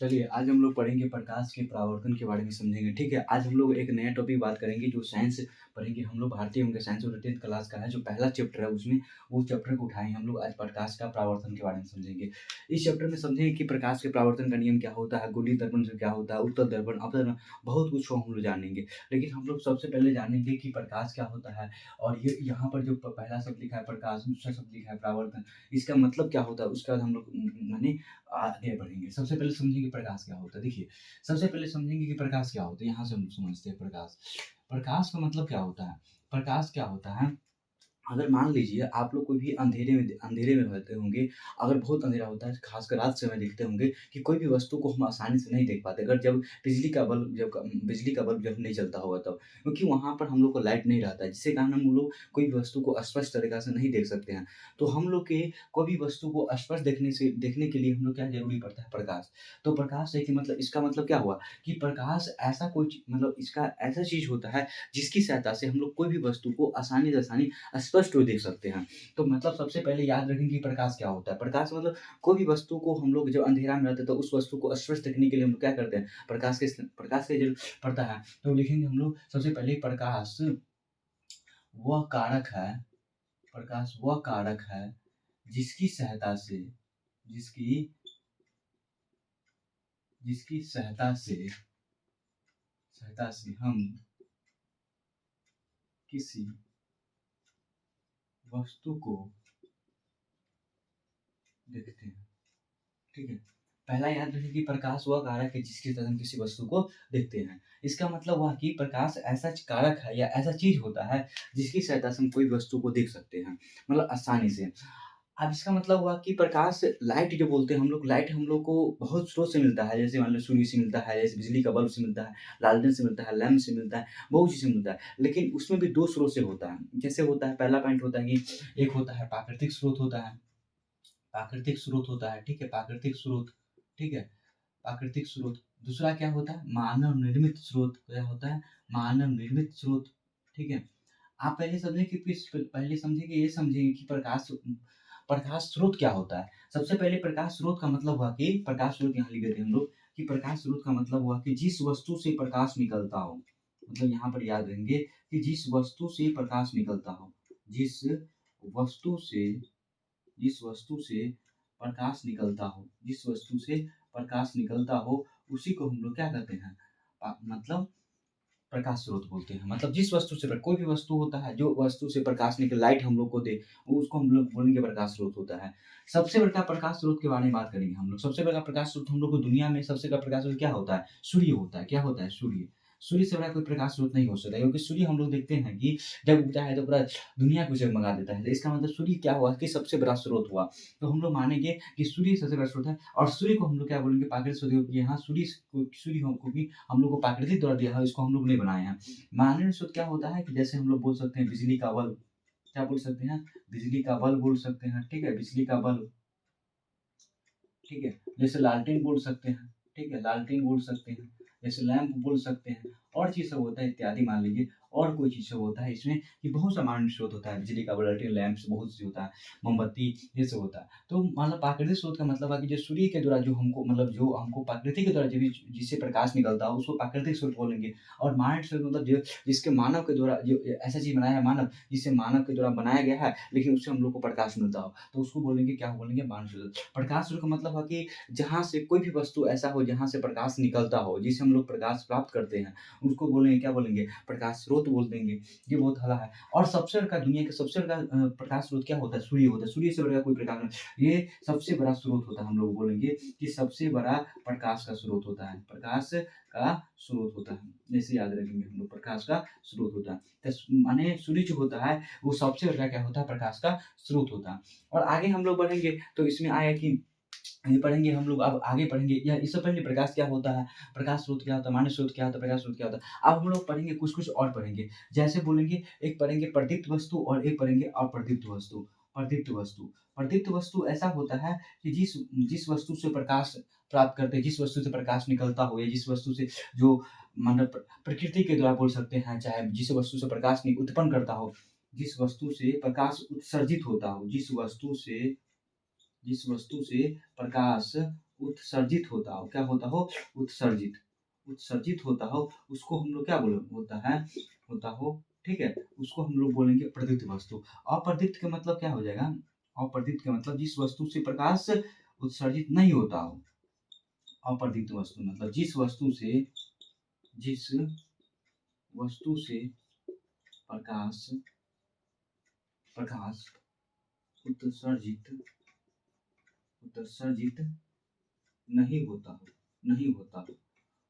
चलिए, आज हम लोग पढ़ेंगे प्रकाश के परावर्तन के बारे में समझेंगे, ठीक है? आज हम लोग एक नया टॉपिक बात करेंगे जो साइंस पढ़ेंगे हम लोग भारतीय होंगे साइंस और 10th क्लास का है जो पहला चैप्टर है उसमें वो चैप्टर को उठाएँगे हम लोग आज प्रकाश का परावर्तन के बारे में समझेंगे। इस चैप्टर में समझेंगे कि प्रकाश के परावर्तन का नियम क्या होता है, गोलीय दर्पण से क्या होता है, उत्तल दर्पण, अवतल दर्पण बहुत कुछ को हम लोग जानेंगे। लेकिन हम लोग सबसे पहले जानेंगे कि प्रकाश क्या होता है और ये यहाँ पर जो पहला शब्द लिखा है प्रकाश, दूसरा शब्द लिखा है परावर्तन, इसका मतलब क्या होता है उसके बाद हम लोग माने आगे बढ़ेंगे। सबसे पहले समझेंगे प्रकाश क्या होता है। देखिए, सबसे पहले समझेंगे कि प्रकाश क्या होता है, यहाँ से हम समझते हैं प्रकाश। प्रकाश का मतलब क्या होता है? प्रकाश क्या होता है? अगर मान लीजिए आप लोग कोई भी अंधेरे में रहते होंगे, अगर बहुत अंधेरा होता है, खासकर रात समय देखते होंगे कि कोई भी वस्तु को हम आसानी से नहीं देख पाते। अगर जब बिजली का बल्ब जब नहीं चलता होगा तब। क्योंकि वहाँ पर हम लोग को लाइट नहीं रहता है, जिससे कारण हम लोग कोई भी वस्तु को स्पष्ट तरीक़ा से नहीं देख सकते हैं। तो हम लोग के कोई भी वस्तु को स्पष्ट देखने के लिए हम लोग क्या ज़रूरी पड़ता है? प्रकाश। तो प्रकाश है कि मतलब इसका मतलब क्या हुआ कि प्रकाश ऐसा कोई मतलब इसका ऐसा चीज़ होता है, जिसकी सहायता से हम लोग कोई भी वस्तु को आसानी से आसानी स्पष्ट रूप देख सकते हैं। तो मतलब सबसे पहले याद रखें कि प्रकाश क्या होता है? प्रकाश मतलब कोई भी वस्तु को हम लोग जब अंधेरा में रहते हैं तो उस वस्तु को स्पष्ट देखने के लिए हम लोग क्या करते हैं? प्रकाश की ज़रूरत पड़ता है। तो लिखेंगे हम लोग सबसे पहले वह कारक है प्रकाश वह कारक है जिसकी सहायता से जिसकी जिसकी सहायता से हम किसी वस्तु को देखते हैं। ठीक है? पहला याद रखें कि प्रकाश वह कारक है जिसकी वजह से हम किसी वस्तु को देखते हैं। इसका मतलब हुआ कि प्रकाश ऐसा कारक है या ऐसा चीज़ होता है जिसकी सहायता से हम कोई वस्तु को देख सकते हैं, मतलब आसानी से। अब इसका मतलब हुआ कि प्रकाश लाइट जो बोलते हैं हम लोग, लाइट हम लोग को बहुत स्रोत से मिलता है। जैसे मान लो सूर्य से मिलता है, जैसे बिजली का बल्ब से मिलता है, लालटेन से मिलता है, लैंप से मिलता है, बहुत चीज़ से मिलता है। लेकिन उसमें भी 2 स्रोत से होता है। कैसे होता है? पहला पॉइंट होता है कि एक होता है प्राकृतिक स्रोत होता है। प्राकृतिक स्रोत होता है, ठीक है? प्राकृतिक स्रोत, ठीक है? प्राकृतिक स्रोत। दूसरा क्या होता है? मानव निर्मित स्रोत। क्या होता है? मानव निर्मित स्रोत, ठीक है? आप पहले समझिए कि ये समझिए कि प्रकाश स्रोत क्या होता है? सबसे पहले प्रकाश स्रोत का मतलब हुआ कि प्रकाश स्रोत यहाँ लिख देते हैं हम लोग कि प्रकाश स्रोत का मतलब हुआ कि जिस वस्तु से प्रकाश निकलता हो। मतलब यहाँ पर याद रखेंगे कि जिस वस्तु से प्रकाश निकलता हो। जिस वस्तु से जिस वस्तु से प्रकाश निकलता हो, उसी को हम लोग क्या कहते हैं? मतलब प्रकाश स्रोत बोलते हैं। मतलब जिस वस्तु से कोई भी वस्तु होता है, जो वस्तु से प्रकाश निकले लाइट हम लोग को दे, वो उसको हम लोग बोलेंगे प्रकाश स्रोत होता है। सबसे बड़ा प्रकाश स्रोत के बारे में बात करेंगे हम लोग। सबसे बड़ा प्रकाश स्रोत हम लोग को दुनिया में सबसे बड़ा प्रकाश स्रोत क्या होता है? सूर्य होता है। क्या होता है? सूर्य। सूर्य से बड़ा कोई प्रकाश स्रोत नहीं हो सकता क्योंकि सूर्य हम लोग देखते हैं कि जब उगता है तो पूरा दुनिया को जगमगा देता है। तो इसका मतलब सूर्य क्या हुआ कि सबसे बड़ा स्रोत हुआ। तो हम लोग मानेंगे कि सूर्य सबसे बड़ा स्रोत है और सूर्य को हम लोग क्या बोलेंगे? प्राकृतिक स्रोत क्योंकि यहाँ सूर्य को भी हम लोग को प्राकृतिक द्वारा दिया है, इसको हम लोग ने बनाए हैं। मानवीय स्रोत क्या होता है कि जैसे हम लोग बोल सकते हैं बिजली का बल्ब। क्या बोल सकते हैं? बिजली का बल्ब बोल सकते हैं, ठीक है? बिजली का बल्ब, ठीक है? जैसे लालटेन बोल सकते हैं, ठीक है? लालटेन बोल सकते हैं, जैसे लैंप बोल सकते हैं और चीज़ सब होता है इत्यादि मान लीजिए और कोई चीज़ सब होता है इसमें कि बहुत सामान्य स्रोत होता है, बिजली का बल्ब, लालटेन, लैंप से बहुत चीज़ होता है, मोमबत्ती ये सब होता है। तो मतलब प्राकृतिक स्रोत का मतलब है कि जो सूर्य के द्वारा जो हमको प्रकृति के द्वारा जो भी जिससे प्रकाश निकलता है उसको प्राकृतिक स्रोत बोलेंगे और मानव स्रोत मतलब जो जिसके मानव के द्वारा जो ऐसा चीज़ बनाया है मानव, जिसे मानव के द्वारा बनाया गया है लेकिन उससे हम लोग को प्रकाश मिलता हो, तो उसको बोलेंगे क्या बोलेंगे? मानव स्रोत। प्रकाश स्रोत का मतलब है कि जहाँ से कोई भी वस्तु ऐसा हो जहाँ से प्रकाश निकलता हो, जिससे हम लोग प्रकाश प्राप्त करते हैं, उसको बोलेंगे क्या बोलेंगे? प्रकाश स्रोत बोल देंगे। ये बहुत हला है और सबसे बड़ा दुनिया का सबसे बड़ा प्रकाश स्रोत क्या होता है? सूर्य होता है। सूर्य से बड़ा कोई प्रकाश नहीं। ये सबसे बड़ा स्रोत होता है, हम लोग बोलेंगे कि सबसे बड़ा प्रकाश का स्रोत होता है। प्रकाश का स्रोत होता है। जैसे याद रखेंगे हम लोग प्रकाश का स्रोत होता है। माने सूर्य जो होता है वो सबसे बड़ा क्या होता है? प्रकाश का स्रोत होता है। और आगे हम लोग बढ़ेंगे तो इसमें आया कि ये पढ़ेंगे हम लोग अब आगे पढ़ेंगे या इससे पहले प्रकाश क्या होता है, प्रकाश स्रोत क्या होता है, मानव स्रोत क्या होता है, प्रकाश स्रोत क्या होता है। अब हम लोग पढ़ेंगे कुछ-कुछ और पढ़ेंगे। जैसे बोलेंगे एक पढ़ेंगे प्रदीप्त वस्तु और एक पढ़ेंगे अप्रदीप्त वस्तु। प्रदीप्त वस्तु, प्रदीप्त वस्तु ऐसा होता है कि जिस जिस वस्तु से प्रकाश प्राप्त करते हैं, जिस वस्तु से प्रकाश निकलता हो या जिस वस्तु से जो मतलब प्रकृति के द्वारा बोल सकते हैं, चाहे जिस वस्तु से प्रकाश उत्पन्न करता हो, जिस वस्तु से प्रकाश उत्सर्जित होता हो, जिस वस्तु से प्रकाश उत्सर्जित होता हो, क्या होता हो? उत्सर्जित, उत्सर्जित होता हो, उसको हम लोग क्या बोले होता हो, ठीक है? उसको हम लोग बोलेंगे प्रदीप्त वस्तु। अप्रदीप्त का मतलब क्या हो जाएगा? अप्रदीप्त का मतलब जिस वस्तु से प्रकाश उत्सर्जित नहीं होता हो। अप्रदीप्त वस्तु मतलब जिस वस्तु से प्रकाश प्रकाश उत्सर्जित उत्सर्जित नहीं होता हो,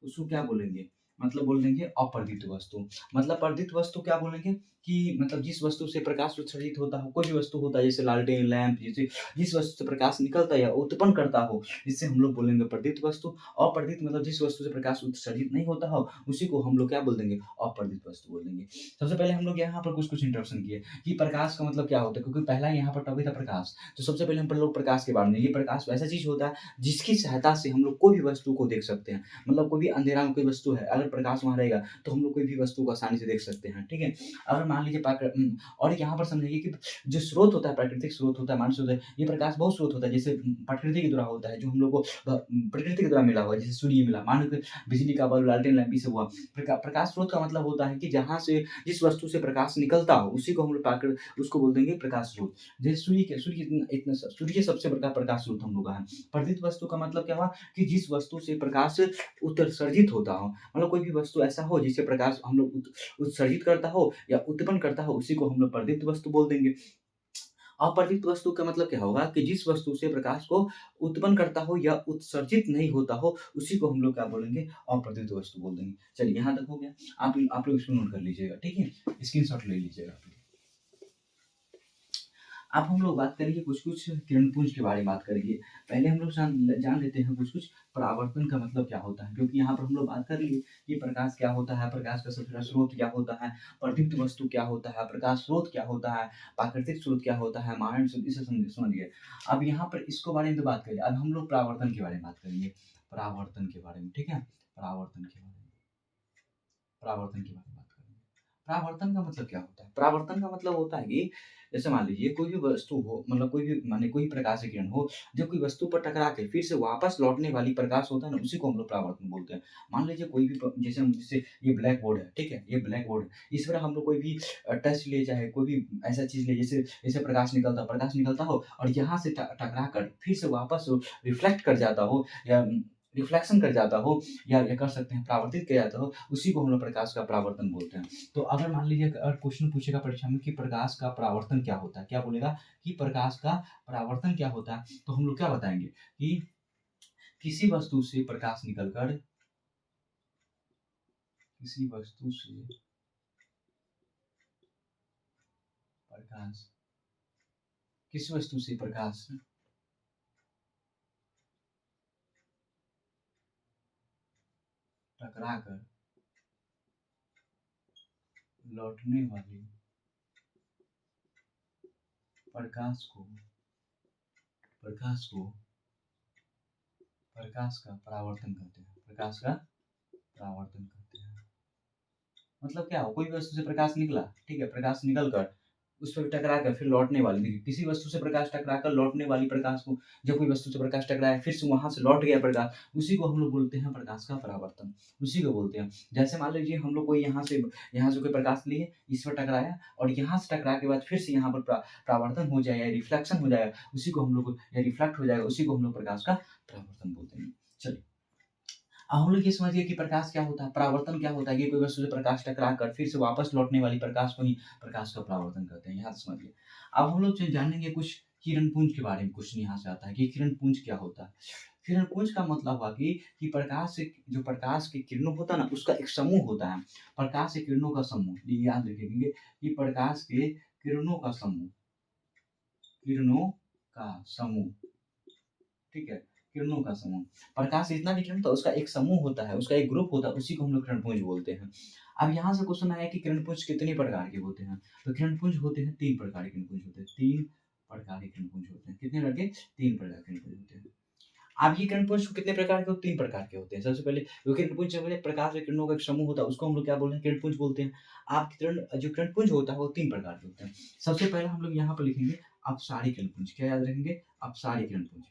उसको क्या बोलेंगे? मतलब बोल देंगे अपर्दित वस्तु। मतलब पर्दित वस्तु क्या बोलेंगे कि मतलब जिस वस्तु से प्रकाश उत्सर्जित होता हो, कोई भी वस्तु होता है जैसे लालटेन, लैंप, जैसे जिस वस्तु से प्रकाश निकलता है या उत्पन्न करता हो, जिससे हम लोग बोलेंगे पर्दित वस्तु। अपर्दित मतलब जिस वस्तु से प्रकाश उत्सर्जित नहीं होता हो, उसी को हम लोग क्या बोल देंगे? अपर्दित वस्तु बोल देंगे। सबसे पहले हम लोग यहाँ पर कुछ-कुछ इंट्रोडक्शन किए कि प्रकाश का मतलब क्या होता है, क्योंकि पहला यहाँ पर टॉपिक था प्रकाश। तो सबसे पहले हम लोग प्रकाश के बारे में, ये प्रकाश वैसा चीज़ होता है जिसकी सहायता से हम लोग कोई भी वस्तु को देख सकते हैं। मतलब कोई भी अंधेरा में कोई वस्तु है, अगर प्रकाश वहाँ रहेगा, तो हम लोग कोई भी वस्तु को आसानी से देख सकते हैं, ठीक है? अगर मान लीजिए और यहाँ पर समझिए कि जो स्रोत होता है, प्राकृतिक स्रोत होता है, मानव स्रोत है, ये प्रकाश बहुत स्रोत होता है, जैसे प्रकृति के द्वारा होता है, जो हम लोग को प्रकृति के द्वारा मिला हुआ है, जैसे सूर्य मिला, मान लो कि बिजली का बल्ब, लालटेन, लैंप से हुआ। प्रकाश स्रोत का मतलब होता है कि जहाँ से जिस वस्तु से प्रकाश निकलता हो, उसी को हम लोग उसको बोल देंगे प्रकाश स्रोत। जैसे सूर्य सबसे बड़ा प्रकाश स्रोत हम लोग का है। प्रदीप्त वस्तु का मतलब क्या हुआ कि जिस वस्तु से प्रकाश उत्सर्जित होता हो, मतलब कोई भी वस्तु ऐसा हो जिससे प्रकाश हम लोग उत्सर्जित करता हो या उत्पन्न करता हो, उसी को हम लोग प्रदीप्त वस्तु बोल देंगे। अप्रदीप्त वस्तु का मतलब क्या होगा कि जिस वस्तु से प्रकाश को उत्पन्न करता हो या उत्सर्जित नहीं होता हो, उसी को हम लोग क्या बोलेंगे? अप्रदीप्त वस्तु बोल देंगे। चलिए यहाँ तक हो गया। आप लोग इसको नोट कर लीजिएगा, ठीक है? स्क्रीनशॉट ले लीजिएगा आप लोग। अब हम लोग बात करेंगे कुछ-कुछ किरणपुंज के बारे में बात करेंगे। पहले हम लोग जान लेते हैं कुछ-कुछ परावर्तन का मतलब क्या होता है, क्योंकि यहाँ पर हम लोग बात कर लिए कि प्रकाश क्या होता है, प्रकाश का सबसे बड़ा स्रोत क्या होता है, प्रदीप्त वस्तु क्या होता है, प्रकाश स्रोत क्या होता है, प्राकृतिक स्रोत क्या होता है, मानव स्रोत, इसे समझ गए। अब यहाँ पर इसको बारे में तो बात करिए, अब हम लोग परावर्तन के बारे में बात करेंगे। परावर्तन के बारे में, ठीक है? परावर्तन के बारे में बात करेंगे। परावर्तन का मतलब क्या होता है? परावर्तन का मतलब होता है कि जैसे मान लीजिए कोई भी वस्तु हो, मतलब कोई भी माने कोई प्रकाश की किरण हो, जो कोई वस्तु पर टकरा के फिर से वापस लौटने वाली प्रकाश होता है ना, उसी को हम लोग परावर्तन बोलते हैं। मान लीजिए कोई भी जैसे ये ब्लैक बोर्ड है, ठीक है? ये ब्लैक बोर्ड है। इस पर हम लोग कोई भी टच ले, चाहे कोई भी ऐसा चीज़ ले, जैसे जैसे प्रकाश निकलता हो और यहाँ से टकरा कर फिर से वापस रिफ्लेक्ट कर जाता हो या रिफ्लेक्शन कर जाता हो या कर सकते हैं परावर्तित किया जाता हो, उसी को हम लोग प्रकाश का परावर्तन बोलते हैं। तो अगर मान लीजिए अगर क्वेश्चन पूछेगा परीक्षा में कि प्रकाश का परावर्तन क्या होता है? क्या बोलेगा कि प्रकाश का परावर्तन क्या होता है? तो हम लोग क्या बताएँगे कि किसी वस्तु से प्रकाश निकलकर किसी वस्तु से प्रकाश किस वस्तु से प्रकाश टकरा कर लौटने वाली प्रकाश को प्रकाश को प्रकाश का परावर्तन कहते हैं। प्रकाश का परावर्तन कहते हैं। मतलब क्या हो, कोई भी वस्तु से प्रकाश निकला, ठीक है? प्रकाश निकल कर उस पे टकरा कर फिर लौटने वाली, देखिए किसी वस्तु से प्रकाश टकरा कर लौटने वाली प्रकाश को, जब कोई वस्तु से प्रकाश टकराया फिर से वहाँ से लौट गया प्रकाश, उसी को हम लोग बोलते हैं प्रकाश का परावर्तन, उसी को बोलते हैं। जैसे मान लीजिए हम लोग कोई यहाँ से कोई प्रकाश लिए, इस पर टकराया और यहाँ से टकरा के बाद फिर से यहाँ पर परावर्तन हो जाए या रिफ्लेक्शन हो जाएगा, उसी को हम लोग या रिफ्लेक्ट हो जाएगा, उसी को हम लोग प्रकाश का परावर्तन बोलते हैं। चलिए, अब हम लोग ये समझिए कि प्रकाश क्या होता है, परावर्तन क्या होता है, ये कोई वस्तु से प्रकाश टकरा कर फिर से वापस लौटने वाली प्रकाश को ही प्रकाश का परावर्तन कहते हैं, यहाँ से समझिए। अब हम लोग जानेंगे कुछ किरणपुंज के बारे में, क्वेश्चन यहाँ से आता है कि किरणपुंज क्या होता है। किरणपुंज का मतलब हुआ कि प्रकाश से जो प्रकाश की किरणों होता है ना, उसका एक समूह होता है। प्रकाश के किरणों का समूह, ये याद रखेंगे कि प्रकाश के किरणों का समूह, किरणों का समूह, ठीक है? किरणों का समूह। प्रकाश से जितना भी किरण होता है उसका एक समूह होता है, उसका एक ग्रुप होता है, उसी को हम लोग किरणपुंज बोलते हैं। अब यहाँ से क्वेश्चन आया कि किरणपुंज कितने प्रकार के होते हैं? तो किरणपुंज होते हैं 3 प्रकार के किरणपुंज होते हैं, 3 प्रकार के किरणपुंज होते हैं। कितने प्रकार के? 3 प्रकार के किरणपुंज होते हैं। अब ये किरणपुंज कितने प्रकार के? 3 प्रकार के होते हैं। सबसे पहले जो किरणपुंज से पहले प्रकाश के किरणों का एक समूह होता है, उसको हम लोग क्या बोलते हैं? किरणपुंज बोलते हैं। आप जो किरणपुंज होता है वो 3 प्रकार के होते हैं। सबसे पहले हम लोग यहाँ पर लिखेंगे अपसारी किरणपुंज। क्या याद रखेंगे? अपसारी किरणपुंज।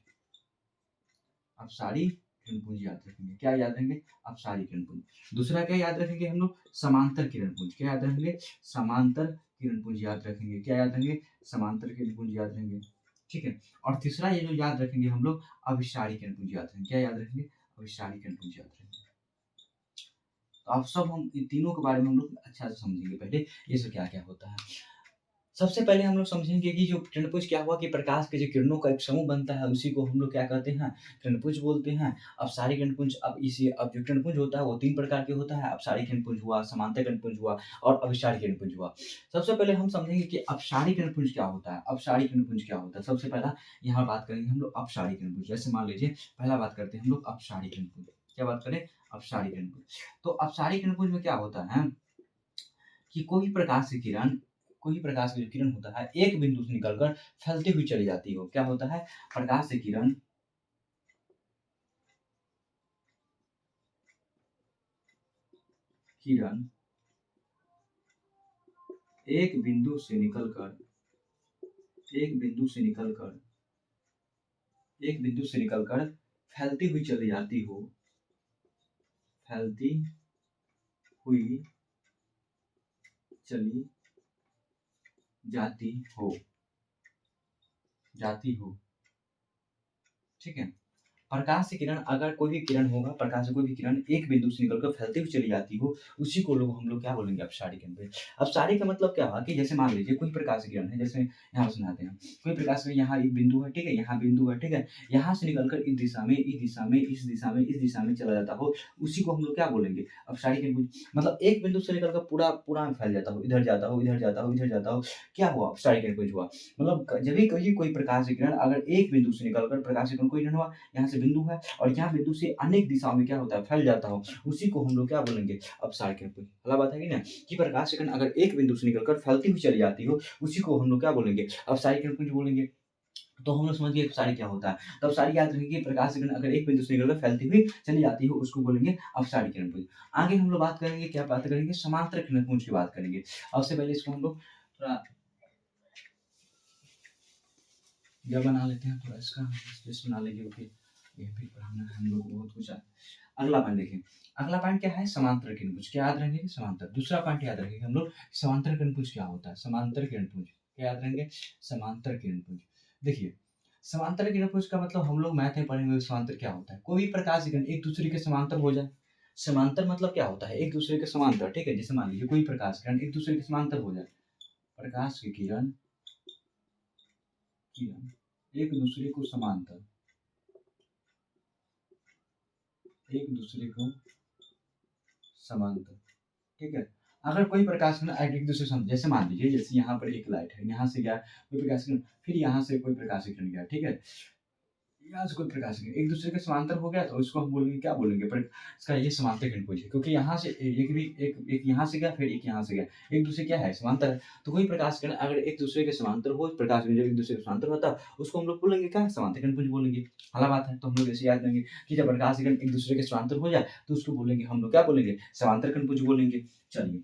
अपसारी किरणपुंज याद रखेंगे। क्या याद रखेंगे? अपसारी किरणपुंज। दूसरा क्या याद रखेंगे हम लोग? समांतर किरणपुंज। क्या याद रखेंगे? समांतर किरणपुंज याद रखेंगे। क्या याद रखेंगे? समांतर किरणपुंज याद रखेंगे। ठीक है। और तीसरा ये जो याद रखेंगे हम लोग, अभिसारी किरणपुंज याद रखेंगे। क्या याद रखेंगे? अभिसारी किरणपुंज याद रखेंगे। तो अब सब हम इन तीनों के बारे में हम लोग अच्छा से समझेंगे। पहले ये सब क्या क्या होता है। सबसे पहले हम लोग समझेंगे कि जो किरणपुंज क्या हुआ कि प्रकाश के जो किरणों का एक समूह बनता है, उसी को हम लोग क्या कहते हैं? किरणपुंज बोलते हैं। अपसारी किरणपुंज, अब जो किरणपुंज होता है वो 3 प्रकार के होता है। अपसारी किरणपुंज हुआ, समांतर किरणपुंज हुआ और अभिसारी किरणपुंज हुआ। सबसे पहले हम समझेंगे कि अपसारी किरणपुंज क्या होता है? अपसारी किरणपुंज क्या होता है? सबसे पहला यहाँ बात करेंगे हम लोग अपसारी किरणपुंज। जैसे मान लीजिए पहला बात करते हैं हम लोग अपसारी किरणपुंज। क्या बात करें? अपसारी किरणपुंज। तो अपसारी किरणपुंज में क्या होता है कि कोई प्रकाश की जो किरण होता है, एक बिंदु से निकलकर फैलती हुई चली जाती हो। क्या होता है? प्रकाश की किरण एक बिंदु से निकलकर एक बिंदु से निकलकर एक बिंदु से निकलकर फैलती हुई चली जाती हो। फैलती हुई चली जाती हो। जाती हो। ठीक है। प्रकाश की किरण, अगर कोई भी किरण होगा, प्रकाश से कोई भी किरण एक बिंदु से निकलकर फैलती हुई चली जाती हो, उसी को लोग हम लोग क्या बोलेंगे? अपसारी किरण। अपसारी का मतलब क्या हुआ कि जैसे मान लीजिए कोई प्रकाश की किरण है, जैसे यहाँ पर सुनाते हैं, कोई प्रकाश की यहाँ एक बिंदु है, ठीक है, यहाँ बिंदु है, ठीक है, यहाँ से निकलकर इस दिशा में, इस दिशा में, इस दिशा में, इस दिशा में चला जाता हो, उसी को हम लोग क्या बोलेंगे? अपसारी किरण। मतलब एक बिंदु से निकलकर पूरा पूरा में फैल जाता हो, इधर जाता हो, इधर जाता हो, इधर जाता हो, क्या हुआ? अपसारी किरण हुआ। मतलब जब भी कहीं कोई प्रकाश की किरण अगर एक बिंदु से निकलकर, प्रकाश की किरण कोई किरण हुआ, यहाँ से बिंदु है और यहाँ बिंदु से अनेक दिशाओं में क्या होता है? फैल जाता हो, उसी को हम लोग क्या बोलेंगे? अपसारी किरणपुंज। भला बात है कि ना कि प्रकाश की किरण अगर एक बिंदु से निकलकर फैलती हुई चली जाती हो, उसी को हम लोग क्या बोलेंगे? अपसारी किरणपुंज बोलेंगे। तो हम लोग समझ गए अपसारी क्या होता है। तो अपसारी याद रखेंगे, प्रकाश की किरण अगर एक बिंदु से निकलकर फैलती हुई चली जाती हो, उसको बोलेंगे अपसारी किरणपुंज। आगे हम लोग बात करेंगे, क्या बात करेंगे? समांतर किरणपुंज की बात करेंगे। अब से पहले इसको हम लोग थोड़ा यह बना लेते हैं, थोड़ा इसका स्पेस बना लेंगे, क्योंकि ये भी पढ़ाना है हम लोग को बहुत कुछ है। अगला पॉइंट देखिए। अगला पॉइंट क्या है? समांतर किरणपुंज। क्या याद रखेंगे? समांतर। दूसरा पॉइंट याद रखेंगे हम लोग, समांतर किरणपुंज क्या होता है? समांतर किरणपुंज क्या याद रखेंगे? समांतर किरणपुंज। देखिए, समांतर किरणपुंज का मतलब हम लोग मैथ में पढ़ेंगे समांतर क्या होता है। कोई भी प्रकाश की किरण एक दूसरे के समांतर हो जाए। समांतर मतलब क्या होता है? एक दूसरे के समांतर, ठीक है। जैसे मान लीजिए कोई प्रकाश किरण एक दूसरे के समांतर हो जाए। प्रकाश की किरण किरण एक दूसरे को समांतर, एक दूसरे को समांतर, ठीक है। अगर कोई प्रकाश किरण एक दूसरे से जैसे मान लीजिए, जैसे यहाँ पर एक लाइट है, यहाँ से गया कोई प्रकाश किरण, फिर यहाँ से कोई प्रकाश किरण गया, ठीक है। यहाँ से कोई प्रकाश किरण एक दूसरे के समांतर हो गया, तो उसको हम बोलेंगे, क्या बोलेंगे? इसका ये समांतर किरणपुंज है, क्योंकि यहाँ से एक यहाँ से गया, फिर एक यहाँ से गया, एक दूसरे क्या है? समांतर है। तो कोई प्रकाश किरण अगर एक दूसरे के समांतर हो, प्रकाश किरण जब एक दूसरे के समांतर होता है, उसको हम लोग बोलेंगे क्या? समांतर किरणपुंज बोलेंगे। हला बात है। तो हम लोग ऐसे याद करेंगे कि जब प्रकाश किरण एक दूसरे के समांतर हो जाए, तो उसको बोलेंगे हम लोग, क्या बोलेंगे? समांतर किरणपुंज बोलेंगे। चलिए,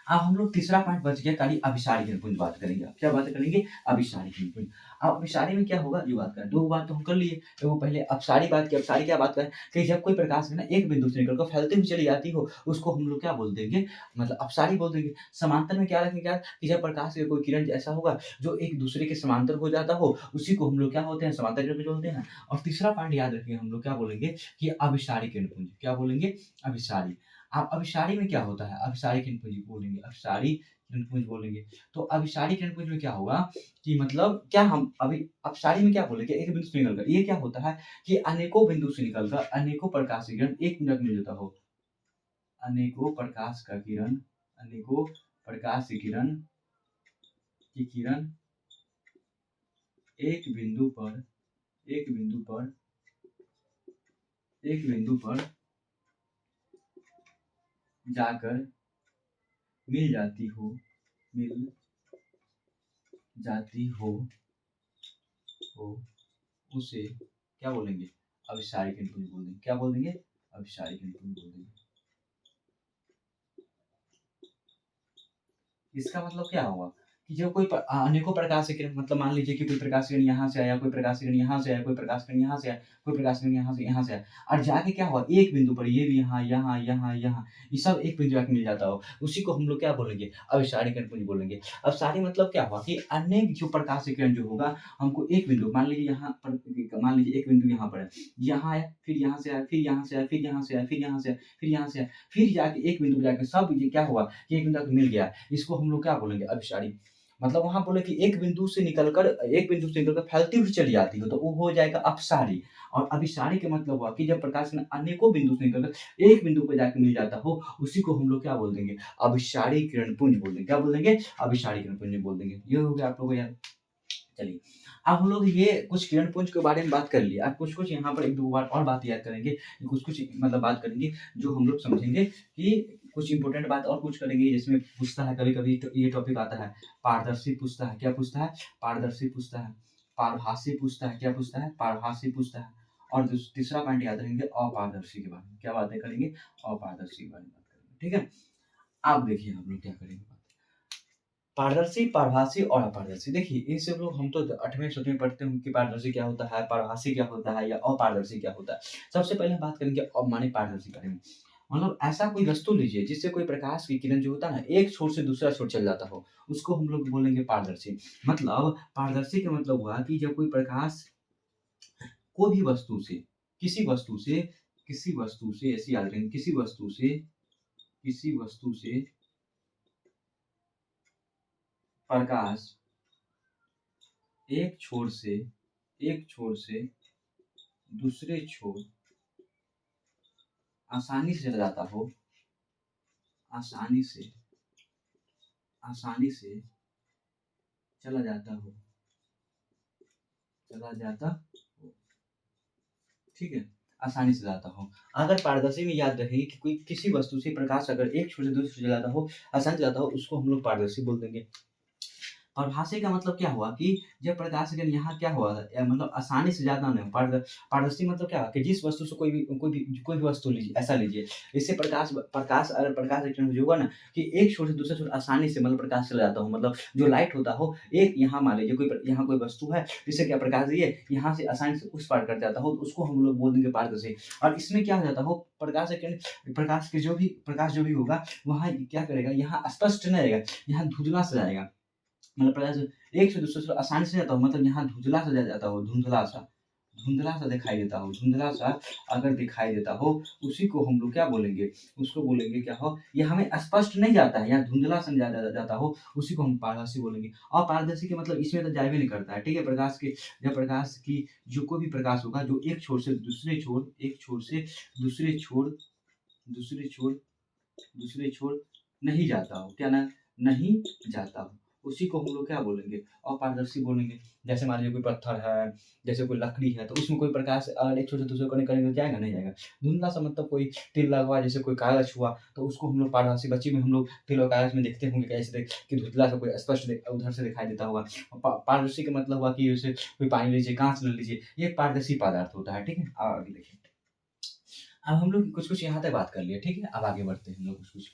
अब हम लोग तीसरा पॉइंट बच गया, खाली अभिसारी किरणपुंज बात करेंगे। अब क्या बात करेंगे? अभिसारी किरणपुंज। अब अभिसारी में क्या होगा ये बात करें, दो बात तो हम कर लिए। तो पहले अपसारी बात की, अपसारी क्या बात करें कि जब कोई प्रकाश किरण एक बिंदु से निकलकर फैलते हुए चली जाती हो, उसको हम लोग क्या बोल देंगे? मतलब अपसारी बोल देंगे। समांतर में क्या रखेंगे यार कि जब प्रकाश से कोई किरण ऐसा होगा जो एक दूसरे के समांतर हो जाता हो, उसी को हम लोग क्या होते हैं? समांतर किरणपुंज बोलते हैं। और तीसरा पॉइंट याद रखिए, हम लोग क्या बोलेंगे कि अभिसारी किरणपुंज। क्या बोलेंगे? अभिसारी। अब अभिसारी में क्या होता है? अभिसारी किरणपुंज बोलेंगे, अभिसारी किरणपुंज बोलेंगे। तो अभिसारी किरणपुंज में क्या होगा कि मतलब क्या हम अभी अपसारी में क्या बोलेंगे? एक बिंदु से निकलकर, ये क्या होता है कि अनेकों बिंदु से निकलकर अनेकों प्रकाश की किरण एक मिनट में देता हो। अनेकों प्रकाश का किरण, अनेकों प्रकाश की किरण एक बिंदु पर, एक बिंदु पर, एक बिंदु पर जाकर मिल जाती हो, मिल जाती हो, उसे क्या बोलेंगे? अभिसारी किरणपुंज बोल देंगे। क्या बोल देंगे? अभिसारी किरणपुंज बोल देंगे। इसका मतलब क्या हुआ कि जब कोई अनेकों प्रकार से किरण मतलब मान लीजिए कि कोई प्रकाश किरण यहाँ से आया, कोई प्रकाश किरण यहाँ से आया, कोई प्रकाश किरण यहाँ से आया, कोई प्रकाश किरण यहाँ से आया और जाके क्या हुआ एक बिंदु पर ये भी यहाँ, यहाँ, यहाँ, यहाँ ये सब एक बिंदु जाके मिल जाता हो। उसी को हम लोग क्या बोलेंगे? अभिसारी किरण पुंज बोलेंगे। अभिसारी मतलब क्या हुआ कि अनेक जो प्रकाश किरण जो होगा हमको एक बिंदु मान लीजिए यहाँ पर मान लीजिए एक बिंदु यहाँ पर है। यहाँ आया, फिर यहाँ से आया, फिर यहाँ से आया, फिर यहाँ से आया, फिर यहाँ से आया, फिर यहाँ से आया, फिर जाके एक बिंदु पे जाके सब ये क्या हुआ कि एक बिंदु जाके मिल गया। इसको हम लोग क्या बोलेंगे? अभिसारी। मतलब वहाँ बोले कि एक बिंदु से निकलकर फैलती हुई चली जाती हो तो वो हो जाएगा अपसारी। और अभिसारी का मतलब हुआ कि जब प्रकाश में अनेकों बिंदु से निकलकर एक बिंदु पे जाके मिल जाता हो उसी को हम लोग क्या बोल देंगे? अभिसारी किरण पुंज बोल देंगे। क्या बोल देंगे? अभिसारी किरण पुंज बोल देंगे। ये हो गया आप लोगों को याद। चलिए, अब हम लोग ये कुछ किरण पुंज के बारे में बात कर लिया। अब कुछ-कुछ यहाँ पर 1-2 बार और बात याद करेंगे। कुछ-कुछ मतलब बात करेंगे जो हम लोग समझेंगे कि कुछ इम्पोर्टेंट बात और कुछ करेंगे जिसमें पूछता है कभी-कभी तो ये टॉपिक आता है, पारदर्शी पूछता है। क्या पूछता है? पारदर्शी पूछता है। पारभासी पूछता है। क्या पूछता है? पारभासी पूछता है। और तीसरा पॉइंट याद रखेंगे अपारदर्शी के बारे में। क्या बातें करेंगे? अपारदर्शी के बारे में बात करेंगे। ठीक है? अब देखिए हम लोग क्या करेंगे। पारदर्शी, पारभासी और अपारदर्शी। देखिए, ये सब लोग हम तो 8वें 7वें पढ़ते हैं कि पारदर्शी क्या होता है, पारभासी क्या होता है या अपारदर्शी क्या होता है। सबसे पहले हम बात करेंगे माने पारदर्शी के बारे में। मतलब ऐसा कोई वस्तु लीजिए जिससे कोई प्रकाश की किरण जो होता है ना, एक छोर से दूसरा छोर चल जाता हो, उसको हम लोग बोलेंगे पारदर्शी। मतलब पारदर्शी का मतलब हुआ कि जब कोई प्रकाश कोई भी वस्तु से, किसी वस्तु से किसी वस्तु से ऐसे याद रखेंगे, किसी वस्तु से प्रकाश एक छोर से दूसरे छोर आसानी से चला जाता हो, आसानी से चला जाता हो, ठीक है? आसानी से जाता हो। अगर पारदर्शी में याद रहे कि कोई किसी वस्तु से प्रकाश अगर एक छोर से दूसरे छोर जाता हो, आसानी से जाता हो, उसको हम लोग पारदर्शी बोल देंगे। पारभासी का मतलब क्या हुआ कि जब प्रकाश किरण यहाँ क्या हुआ मतलब आसानी से ज़्यादा नहीं पारदर्शी मतलब क्या हुआ कि जिस वस्तु से कोई भी वस्तु लीजिए ऐसा लीजिए इससे प्रकाश अगर प्रकाश किरण जो होगा ना कि एक छोर से दूसरे छोर आसानी से मतलब प्रकाश चला जाता हो मतलब जो लाइट होता हो एक यहाँ मान लीजिए यहाँ कोई वस्तु है जिससे क्या प्रकाश दिए यहाँ से आसानी से उस पार कर जाता हो तो उसको हम लोग बोल देंगे पारदर्शी। और इसमें क्या हो जाता हो प्रकाश जो भी होगा वहाँ क्या करेगा यहाँ स्पष्ट नहीं रहेगा, यहाँ धुंधला सा जाएगा। मतलब प्रकाश एक से दूसरे से आसानी से जाता हो मतलब यहाँ धुंधला सा जाता हो, धुंधला सा दिखाई देता हो, धुंधला सा अगर दिखाई देता हो उसी को हम लोग क्या बोलेंगे? उसको बोलेंगे क्या हो ये हमें स्पष्ट नहीं जाता है, यहाँ धुंधला सा जाता हो उसी को हम पारदर्शी बोलेंगे। और पारदर्शी के मतलब इसमें तो जाए भी नहीं करता है, ठीक है? जब प्रकाश की जो कोई भी प्रकाश होगा जो एक छोर से दूसरे छोर नहीं जाता हो, क्या ना नहीं जाता हो, उसी को हम लोग क्या बोलेंगे? अपारदर्शी बोलेंगे। जैसे मान लीजिए कोई पत्थर है, जैसे कोई लकड़ी है, तो उसमें कोई प्रकाश अगर एक छोर से दूसरे कोने करेंगे तो जाएगा, नहीं जाएगा। धुंधला-सा मतलब कोई तिल लगा हुआ है, जैसे कोई कागज़ हुआ, तो उसको हम लोग पारदर्शी बच्चे में हम लोग तिल और कागज़ में देखते होंगे कैसे कि धुंधला-सा कोई स्पष्ट उधर से दिखाई देता होगा। पारदर्शी का मतलब हुआ कि जैसे कोई पानी लीजिए, काँच ले लीजिए, ये पारदर्शी पदार्थ होता है, ठीक है? आगे देखिए। अब हम लोग कुछ-कुछ यहाँ तक बात कर लिए, ठीक है? अब आगे बढ़ते हैं हम लोग कुछ-कुछ।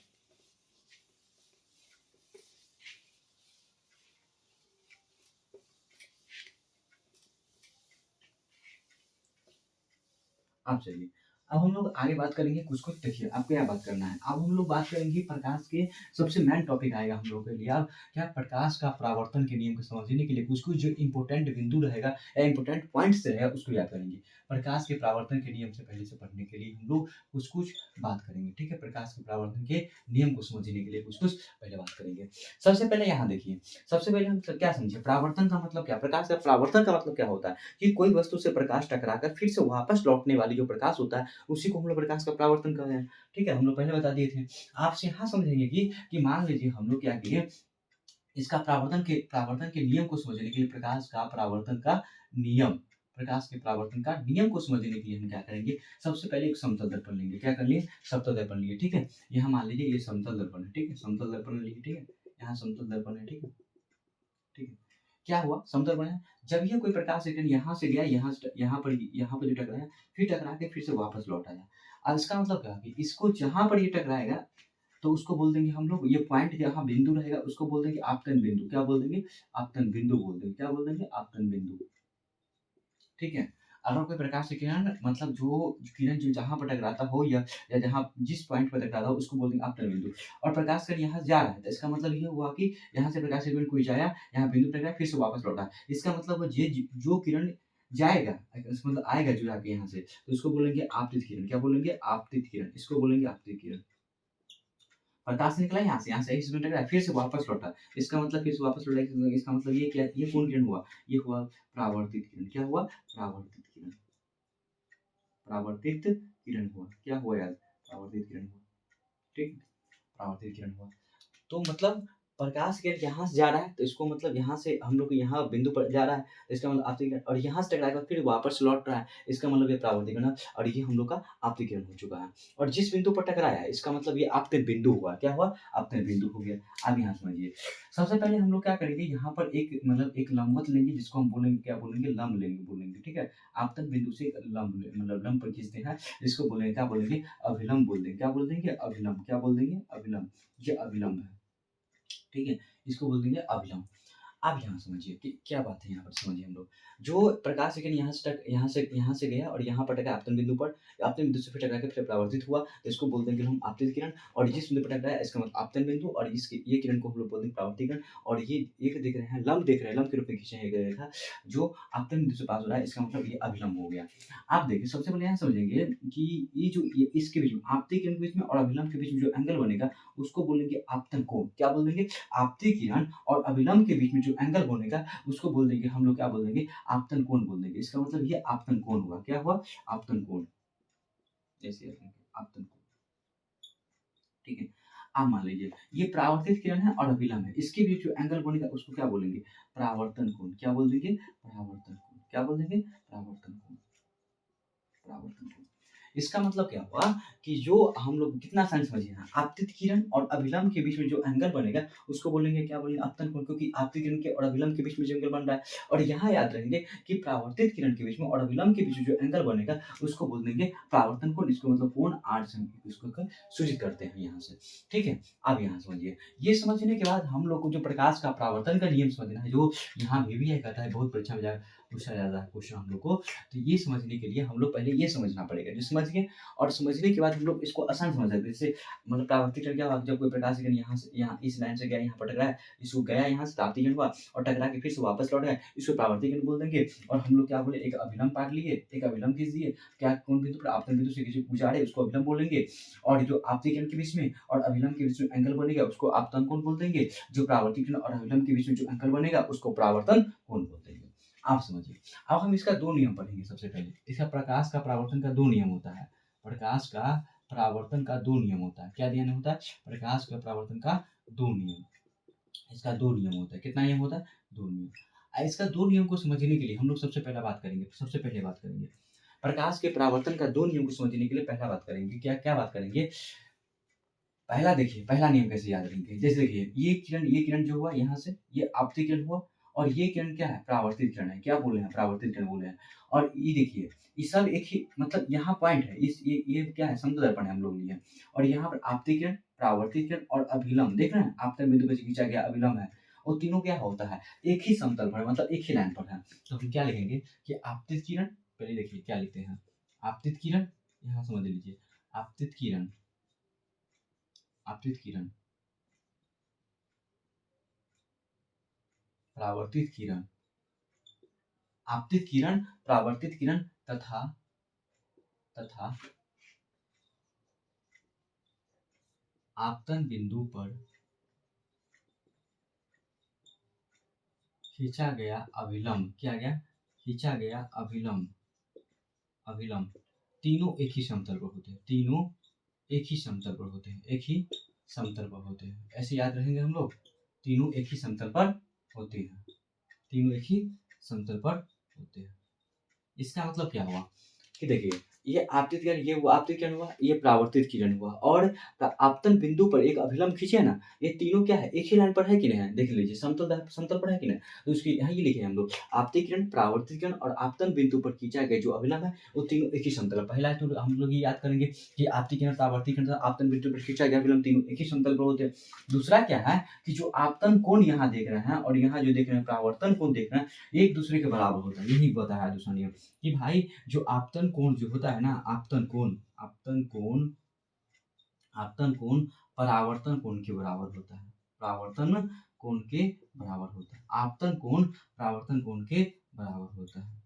अब चलिए, अब हम लोग आगे बात करेंगे कुछ-कुछ देखिए, अब क्या बात करना है, अब हम लोग बात करेंगे प्रकाश के सबसे मेन टॉपिक आएगा हम लोगों के लिए अब क्या प्रकाश का परावर्तन के नियम को समझने के लिए कुछ-कुछ जो इम्पोर्टेंट बिंदु रहेगा या इम्पोर्टेंट पॉइंट्स रहेगा उसको याद करेंगे। प्रकाश के परावर्तन के नियम से पहले से पढ़ने के लिए हम लोग कुछ-कुछ बात करेंगे, ठीक है? प्रकाश के परावर्तन के नियम को समझने के लिए कुछ-कुछ पहले बात करेंगे। सबसे पहले यहाँ देखिए, सबसे पहले हम क्या समझे परावर्तन का मतलब क्या? प्रकाश का परावर्तन का मतलब क्या होता है? कि कोई वस्तु से प्रकाश टकराकर फिर से वापस लौटने वाली जो प्रकाश होता है उसी को हम लोग प्रकाश का परावर्तन कर रहे हैं। ठीक है? हम लोग पहले बता दिए थे। आपसे यहाँ समझेंगे कि मान लीजिए हम लोग क्या किए इसका परावर्तन के नियम को समझने के लिए प्रकाश के परावर्तन का नियम को समझने के लिए हम क्या करेंगे? सबसे पहले एक समतल दर्पण लेंगे। क्या कर लिए? समतल दर्पण लिए, ठीक है? यहाँ मान लीजिए ये समतल दर्पण है, ठीक है? समतल दर्पण लिए, ठीक है? यहाँ समतल दर्पण है, ठीक है? ठीक है? क्या हुआ? समतल दर्पण है। जब ये कोई प्रकाश किरण यहाँ से गया, यहाँ पर जो टकराया, फिर टकरा के फिर से वापस लौट आया। अब इसका मतलब क्या है कि इसको जहाँ पर ये टकराएगा तो उसको बोल देंगे हम लोग, ये पॉइंट जहाँ बिंदु रहेगा उसको बोल देंगे आपतन बिंदु। क्या बोल देंगे? आपतन बिंदु बोल देंगे। क्या बोल देंगे? आपतन बिंदु। ठीक है? अगर कोई प्रकाश की किरण मतलब जो किरण जो जहाँ पर टकराता हो या जहाँ जिस पॉइंट पर टकराता हो उसको बोल देंगे आपतन बिंदु। और प्रकाश किरण यहाँ जा रहा है तो इसका मतलब ये हुआ कि यहाँ से प्रकाश की किरण कोई जाया, यहाँ बिंदु पे टकराया, फिर से वापस लौटा। इसका मतलब है ये जो किरण जाएगा, इसका मतलब आएगा जो जाके यहाँ से, तो इसको बोलेंगे आपतित किरण। क्या बोलेंगे? आपतित किरण। इसको बोलेंगे आपतित किरण। प्रकाश निकला यहाँ से इस मिनट फिर से वापस लौटा। इसका मतलब फिर से वापस लौटा, इसका मतलब ये क्या? ये कौन किरण हुआ? ये हुआ परावर्तित किरण। क्या हुआ? परावर्तित किरण। परावर्तित किरण हुआ। क्या हुआ यार? परावर्तित किरण हुआ। ठीक? परावर्तित किरण हुआ। तो मतलब प्रकाश किरण यहाँ से जा रहा है तो इसको मतलब यहाँ से हम लोग यहाँ बिंदु पर जा रहा है तो इसका मतलब आपतित किरण, और यहाँ से टकराएगा फिर वापस लौट रहा है, इसका मतलब ये परावर्तित किरण है, और ये हम लोग का आपतित किरण हो चुका है। और जिस बिंदु पर टकराया है इसका मतलब ये आपतित बिंदु हुआ। क्या हुआ? आपतित बिंदु हो गया। अब यहाँ समझिए, सबसे पहले हम लोग क्या करेंगे, यहाँ पर एक मतलब एक लंबवत लेंगे जिसको हम बोलेंगे, क्या बोलेंगे? लंब लेंगे बोलेंगे। ठीक है? आपतन बिंदु से एक लंब मतलब लंब पर खींचते हैं, इसको बोलेंगे, क्या बोलेंगे? अभिलंब बोल देंगे। क्या बोल देंगे? अभिलंब। क्या बोल देंगे? अभिलंब। ये अभिलंब है। ठीक है? इसको बोल देंगे अभिलंब। अब यहाँ समझिए कि क्या बात है, यहाँ पर समझिए हम लोग। जो प्रकाश की किरण यहाँ से गया और यहाँ पर टकराया आपतन बिंदु पर, आपतन बिंदु से फिर टकरा के फिर परावर्तित हुआ, तो इसको बोल देंगे हम आपतित किरण। और जिस बिंदु पर टकराया इसका मतलब आपतन बिंदु, और इसकी ये किरण को हम लोग बोल देंगे परावर्तित किरण। और ये एक देख रहे हैं, लंब देख रहे हैं, लंब के रूप में खींचे हैं एक रेखा जो आपतन बिंदु से पास हो रहा है, इसका मतलब ये अभिलंब हो गया। आप देखिए, सबसे पहले यहाँ समझेंगे कि ये जो ये इसके बीच में आपतित किरण के बीच में और अभिलंब के बीच में जो एंगल बनेगा उसको बोलेंगे आपतन कोण। क्या बोल देंगे? आपतित किरण और अभिलंब के बीच में जो एंगल बनेगा उसको बोल देंगे हम लोग, क्या बोल देंगे? आपतन कोण बोल देंगे। इसका मतलब ये आपतन कोण हुआ। क्या हुआ? आपतन कोण। ऐसे आपतन कोण। ठीक है? आप मान लीजिए ये परावर्तित किरण है और अभिलंब है, इसके बीच जो एंगल बनेगा उसको क्या बोलेंगे? परावर्तन कोण। क्या बोल देंगे? परावर्तन कोण। क्या बोल देंगे? परावर्तन कोण। परावर्तन कोण। इसका मतलब क्या हुआ कि जो हम लोग कितना आसान समझिए ना, आपतित किरण और अभिलंब के बीच में जो एंगल बनेगा उसको बोलेंगे, क्या बोलेंगे? आपतन कोण, क्योंकि आपतित किरण के और अभिलंब के बीच में जो एंगल बन रहा है। और यहाँ याद रखेंगे कि परावर्तित किरण के बीच में और अभिलंब के बीच में जो एंगल बनेगा उसको बोल देंगे परावर्तन कोण। इसको मतलब कोण 8 से हम इसको सूचित करते हैं यहाँ से। ठीक है? अब यहाँ समझिए, ये समझने के बाद हम लोग को जो प्रकाश का परावर्तन का नियम समझना है, जो यहाँ भी है कहता है, बहुत परीक्षा में पूछा जाता है क्वेश्चन हम लोग को, तो ये समझने के लिए हम लोग पहले ये समझना पड़ेगा। जो समझ गए और समझने के बाद हम लोग इसको आसान समझ सकते हैं। जैसे मतलब परावर्तित किरण क्या हुआ, जब कोई प्रकाश किरण यहाँ से यहाँ इस लाइन से गया, यहाँ पर टकराया, इसको गया यहाँ से आपतित किरण हुआ और टकरा के फिर से वापस लौट गया, इसको परावर्तित किरण बोल देंगे। और हम लोग क्या बोले, एक अभिलंब काट लिए, एक अभिलंब खींच दिए, क्या कौन बिंदु पर? आपतन बिंदु से किसी गुजारे उसको अभिलंब बोलेंगे। और जो आपतित किरण के बीच में और अभिलंब के बीच में एंगल बनेगा उसको आपतन कोण बोल देंगे। जो परावर्तित किरण और अभिलंब के बीच में जो एंगल बनेगा उसको परावर्तन कोण बोल देंगे। आप समझिए। अब हम इसका 2 नियम पढ़ेंगे। सबसे पहले इसका प्रकाश का परावर्तन का 2 नियम होता है। प्रकाश का परावर्तन का 2 नियम होता है। क्या नियम होता है? प्रकाश का परावर्तन का 2 नियम। इसका 2 नियम होता है। कितना नियम होता है? 2 नियम। इसका 2 नियम को समझने के लिए हम लोग सबसे पहले बात करेंगे प्रकाश के परावर्तन का 2 नियम को समझने के लिए पहला बात करेंगे, क्या बात करेंगे? पहला देखिए, पहला नियम कैसे याद रखेंगे? जैसे देखिए, ये किरण जो हुआ यहाँ से, ये आपतित किरण हुआ, और ये किरण क्या है? परावर्तित किरण है। क्या बोले हैं? परावर्तित किरण बोले हैं। और ये देखिए, ये सब एक ही मतलब यहाँ पॉइंट है, इस ये क्या है? समतल दर्पण है हम लोग लिए। और यहाँ पर आपतित किरण, परावर्तित किरण और अभिलंब देख रहे हैं? आपतन बिंदु पे से खींचा गया अभिलंब है। और तीनों क्या होता है? एक ही समतल पर, मतलब एक ही लाइन पर है। तो हम क्या लिखेंगे कि आपतित किरण, पहले देखिए क्या लिखते हैं, आपतित किरण, यहाँ समझ लीजिए, आपतित किरण, आपतित किरण, परावर्तित किरण, आपतित किरण, परावर्तित किरण तथा तथा आपतन बिंदु पर खींचा गया अभिलंब, क्या गया? खींचा गया अभिलंब, अभिलंब तीनों एक ही समतल पर होते हैं। तीनों एक ही समतल पर होते हैं। एक ही समतल पर होते हैं। ऐसे याद रहेंगे हम लोग, तीनों एक ही समतल पर होते हैं। तीनों एक ही समतल पर होते हैं। इसका मतलब क्या हुआ कि देखिए, ये आपतित किरण, ये वो आपतित किरण हुआ, ये परावर्तित किरण हुआ और आपतन बिंदु पर एक अभिलंब खींचे ना, ये तीनों क्या है? एक ही लाइन पर है कि नहीं है? देख लीजिए समतल पर है कि नहीं? तो उसकी यहाँ ये लिखे हैं हम लोग, आपतित किरण, परावर्तित किरण और आपतन बिंदु पर खींचा गया जो अभिलंब है, वो तीनों एक ही समतल पर। पहला तो हम लोग ये याद करेंगे कि आपतित किरण, परावर्तित किरण तथा आपतन बिंदु पर खींचा गया अभिलंब तीनों एक ही समतल पर होते हैं। दूसरा क्या है कि जो आपतन कोण यहाँ देख रहे हैं और यहाँ जो देख रहे हैं परावर्तन कोण देख रहे हैं, एक दूसरे के बराबर होता है। यही बताया दूसरा नियम कि भाई जो आपतन कोण जो होता है ना, आपतन कोण परावर्तन कोण के बराबर होता है। परावर्तन कोण के बराबर होता है। आपतन कोण परावर्तन कोण के बराबर होता है।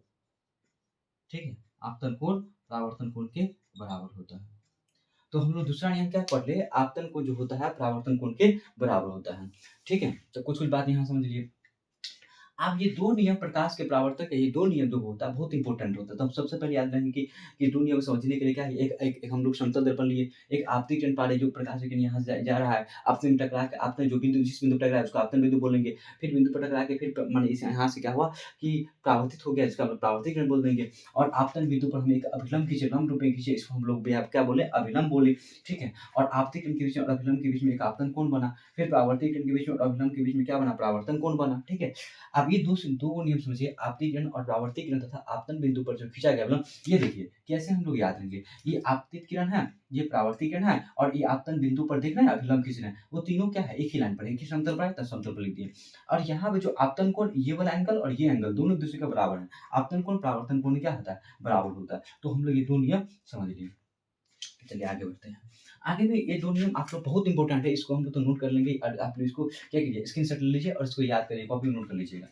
ठीक है? आपतन कोण परावर्तन कोण के बराबर होता है। तो हम लोग दूसरा नियम क्या पढ़ लिए? आपतन कोण जो होता है परावर्तन कोण के बराबर होता है। ठीक है? तो कुछ-कुछ बात यहाँ समझ लीजिए। अब ये 2 नियम प्रकाश के परावर्तक है, ये 2 नियम जो होता है बहुत इम्पोर्टेंट होता है। तो हम सबसे पहले याद रखेंगे कि 2 नियम समझने के लिए क्या है, एक एक एक हम लोग समतल दर्पण लिए, एक आपतित किरण पा रहे जो प्रकाश की किरण यहाँ से जा रहा है, आपसे में टकरा के आपने जो बिंदु जिस बिंदु पर टकराया उसको आपतन बिंदु बोलेंगे। फिर बिंदु पर टकरा के फिर माने इस यहाँ से क्या हुआ कि परावर्तित हो गया, इसका मतलब परावर्तित किरण बोल देंगे और आपतन बिंदु पर हम एक अभिलंब खींचे, लंब रूप में खींचे, इसको हम लोग क्या बोले? अभिलंब बोले। ठीक है? और आपतित किरण के बीच में और अभिलंब के बीच में एक आपतन कोण बना, फिर परावर्तित किरण के बीच में और अभिलंब के बीच में क्या बना? परावर्तन कोण बना। ठीक है? अब ये 2 नियम समझिए, आपतित किरण और परावर्तित किरण तथा आपतन बिंदु पर जो खींचा गया अवलंब, ये देखिए कैसे हम लोग याद रखेंगे। ये आपतित किरण है, ये परावर्तित किरण है और ये आपतन बिंदु पर देख रहे हैं अभिलंब खींच रहे हैं, वो तीनों क्या है? एक ही लाइन पर, एक ही समतल पर है, तो समतल पर लिख दिए। और यहाँ पे जो आपतन कोण, ये वाला एंगल और ये एंगल दोनों एक दूसरे के बराबर है। आपतन कोण परावर्तन कोण क्या होता है? बराबर होता है। तो हम लोग ये 2 नियम समझ लिए। चलिए आगे बढ़ते हैं। आगे में ये 2 नियम आप लोग बहुत इंपॉर्टेंट है, इसको हम लोग तो नोट कर लेंगे और आप लोग इसको क्या कीजिए, स्क्रीनशॉट ले लीजिए और इसको याद करिए, कॉपी में नोट कर लीजिएगा।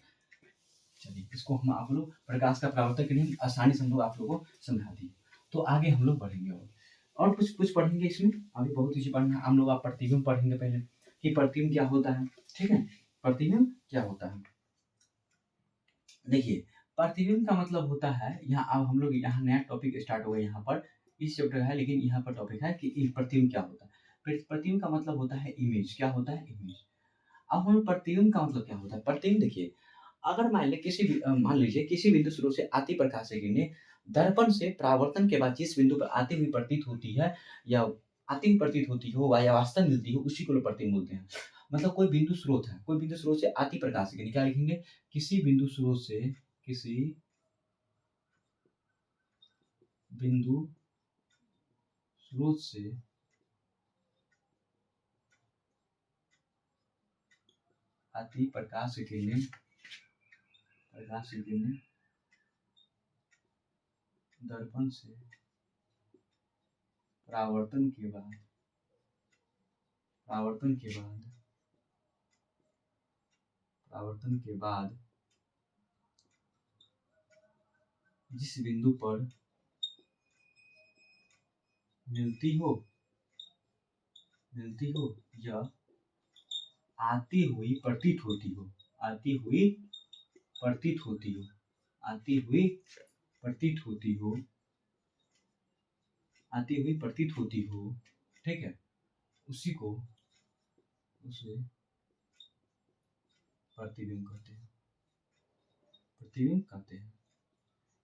चलिए, इसको हम आप लोग प्रकाश का परावर्तक के नियम आसानी से हम लोग आप लोगों को समझा दिए। तो आगे हम लोग बढ़ेंगे और कुछ पढ़ेंगे इसमें, अभी बहुत चीज़ें पढ़ना है। हम लोग आप प्रतिबिंब पढ़ेंगे पहले कि प्रतिबिंब क्या होता है, ठीक है? प्रतिबिंब क्या होता है? देखिए, प्रतिबिंब का मतलब होता है, यहाँ अब हम लोग यहाँ नया टॉपिक स्टार्ट हो गया यहाँ पर, इस चैप्टर है लेकिन यहाँ पर टॉपिक है कि प्रतिबिंब क्या होता है? प्रतिबिंब का मतलब होता है इमेज, क्या होता है? इमेज। अब हम प्रतिबिंब का मतलब क्या होता है? प्रतिबिंब देखिए, अगर मान लीजिए किसी बिंदु स्रोत से आती प्रकाश की किरणें दर्पण से परावर्तन के बाद जिस बिंदु पर आती हुई प्रतीत होती है या आती हुई प्रतीत होती हो या वास्तव मिलती हो, उसी को लोग प्रतिबिंब बोलते हैं। मतलब कोई बिंदु स्रोत है, कोई बिंदु स्रोत से आती प्रकाश की किरणें, क्या लिखेंगे? किसी बिंदु स्रोत से आती प्रकाश की किरणें दर्पण से परावर्तन के बाद जिस बिंदु पर मिलती हो या आती हुई प्रतीत होती हो, आती हुई प्रतीत होती हो, ठीक है? उसे प्रतिबिंब कहते हैं।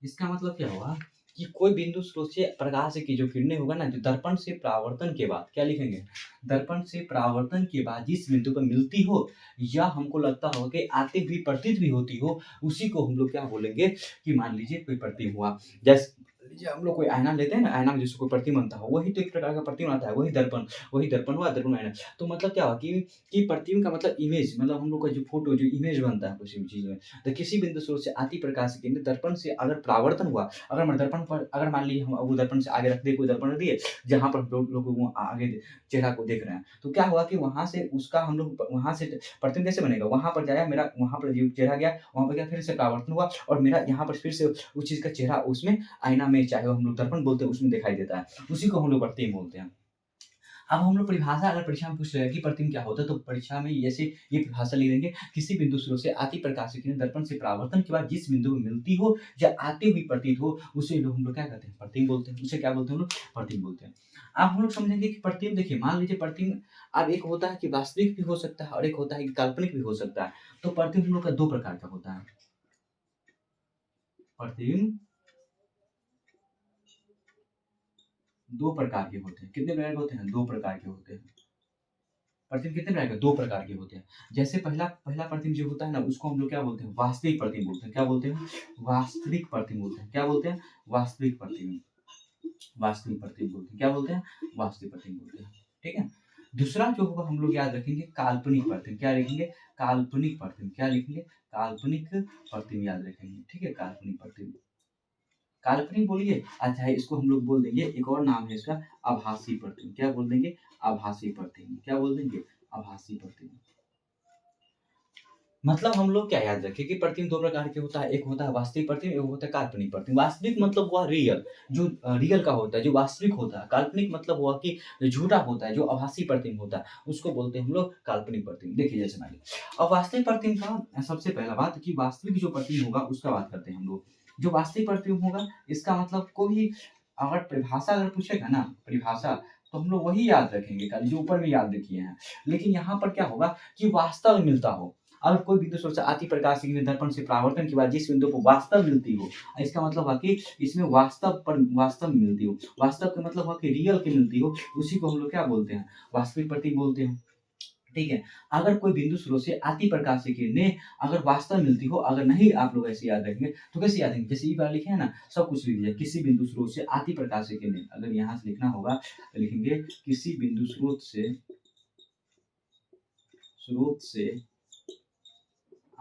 इसका मतलब क्या हुआ कि कोई बिंदु स्रोत से प्रकाश की जो किरणें होगा ना, जो दर्पण से परावर्तन के बाद, क्या लिखेंगे? दर्पण से परावर्तन के बाद जिस बिंदु पर मिलती हो या हमको लगता हो कि आती हुई प्रतीत भी होती हो, उसी को हम लोग क्या बोलेंगे कि मान लीजिए कोई प्रतिबिंब हुआ। जैसे लीजिए हम लोग कोई आईना लेते हैं ना, आईना में जिसको कोई प्रतिबिंब बनता हो, वही तो एक प्रकार का प्रतिबिंब आता है, वही दर्पण हुआ, दर्पण आईना। तो मतलब क्या हुआ कि प्रतिबिंब का मतलब इमेज, मतलब हम लोग का जो फोटो, जो इमेज बनता है किसी भी चीज़ में। तो किसी बिंदु स्रोत से आती प्रकाश की किरणें दर्पण से अगर परावर्तन हुआ, अगर मान लीजिए हम वो दर्पण से आगे रख दिए, कोई दर्पण रख दिए, जहाँ पर लोग वो आगे चेहरा को देख रहे हैं, तो क्या हुआ कि वहाँ से उसका हम लोग वहाँ से प्रतिबिंब कैसे बनेगा? वहाँ पर जाया मेरा, वहाँ पर जो चेहरा गया, वहाँ पर क्या फिर से परावर्तन हुआ और मेरा यहाँ पर फिर से उस चीज़ का चेहरा उसमें आईना में, चाहे वो हम लोग दर्पण बोलते हैं, उसमें दिखाई देता है। उसी को हम लोग प्रतिबिंब बोलते हैं। अब हम लोग परिभाषा अगर परीक्षा में पूछ रहे हैं कि प्रतिबिंब क्या होता है, तो परीक्षा में ऐसे ये परिभाषा लिख देंगे, किसी बिंदु स्रोत से आती प्रकाश की किरण दर्पण से परावर्तन के बाद जिस बिंदु में मिलती हो या आती हुई प्रतीत हो, उसे लोग हम लोग क्या कहते हैं? प्रतिबिंब बोलते हैं। उसे क्या बोलते हैं हम लोग? प्रतिबिंब बोलते हैं। अब हम लोग समझेंगे कि प्रतिबिंब, देखिए मान लीजिए प्रतिबिंब अब एक होता है कि वास्तविक भी हो सकता है और एक होता है कि काल्पनिक भी हो सकता है। तो प्रतिबिंब हम लोग का 2 प्रकार का होता है। प्रतिबिंब दो प्रकार के होते हैं। कितने प्रकार के होते हैं? दो प्रकार के होते हैं। प्रतिबिंब कितने प्रकार के? दो प्रकार के होते हैं। जैसे पहला पहला प्रतिबिंब जो होता है ना, उसको हम लोग क्या बोलते हैं? वास्तविक प्रतिबिंब बोलते हैं। क्या बोलते हैं? वास्तविक प्रतिबिंब बोलते हैं। क्या बोलते हैं? वास्तविक प्रतिबिंब। वास्तविक प्रतिबिंब बोलते हैं। क्या बोलते हैं? वास्तविक प्रतिबिंब बोलते हैं। ठीक है। दूसरा जो होगा हम लोग याद रखेंगे काल्पनिक प्रतिबिंब। क्या लिखेंगे? काल्पनिक प्रतिबिंब। क्या लिखेंगे? काल्पनिक प्रतिबिंब याद रखेंगे। ठीक है, काल्पनिक प्रतिबिंब। काल्पनिक बोलिए, अच्छा इसको हम लोग बोल देंगे, एक और नाम है इसका, आभासी प्रतिबिंब। क्या बोल देंगे? आभासी प्रतिबिंब। क्या बोल देंगे? आभासी प्रतिबिंब। मतलब हम लोग क्या याद रखें कि प्रतिबिंब दो प्रकार के होता है, एक होता है वास्तविक प्रतिबिंब, एक होता है काल्पनिक प्रतिबिंब। वास्तविक मतलब हुआ रियल, जो रियल का होता है, जो वास्तविक होता है। काल्पनिक मतलब हुआ कि झूठा होता है, जो आभासी प्रतिबिंब होता है, उसको बोलते हैं हम लोग काल्पनिक प्रतिबिंब। देखिए जैसे मान लीजिए, अब वास्तविक प्रतिबिंब का सबसे पहला बात कि वास्तविक जो प्रतिबिंब होगा उसका बात करते हैं हम लोग। जो वास्तविक प्रतिबिंब होगा इसका मतलब कोई अगर परिभाषा अगर पूछेगा ना, परिभाषा, तो हम लोग वही याद रखेंगे खाली जो ऊपर में याद रखिए हैं। लेकिन यहाँ पर क्या होगा कि वास्तव में मिलता हो। अगर कोई बिंदु सोच अति प्रकाश की किरण दर्पण से परावर्तन के बाद जिस बिंदु को वास्तव मिलती हो, इसका मतलब है कि इसमें वास्तव में मिलती हो। वास्तव का मतलब है कि रियल की मिलती हो, उसी को हम लोग क्या बोलते हैं? वास्तविक प्रतिबिंब बोलते हैं। ठीक है। अगर कोई बिंदु स्रोत से अति प्रकाश की किरणें अगर वास्तव मिलती हो, अगर नहीं आप लोग ऐसे याद रखेंगे तो कैसे याद रखेंगे? जैसे ये बार लिखे हैं ना, सब कुछ लिख लीजिए। किसी बिंदु स्रोत से अति प्रकाश की किरणें, अगर यहाँ से लिखना होगा तो लिखेंगे किसी बिंदु स्रोत से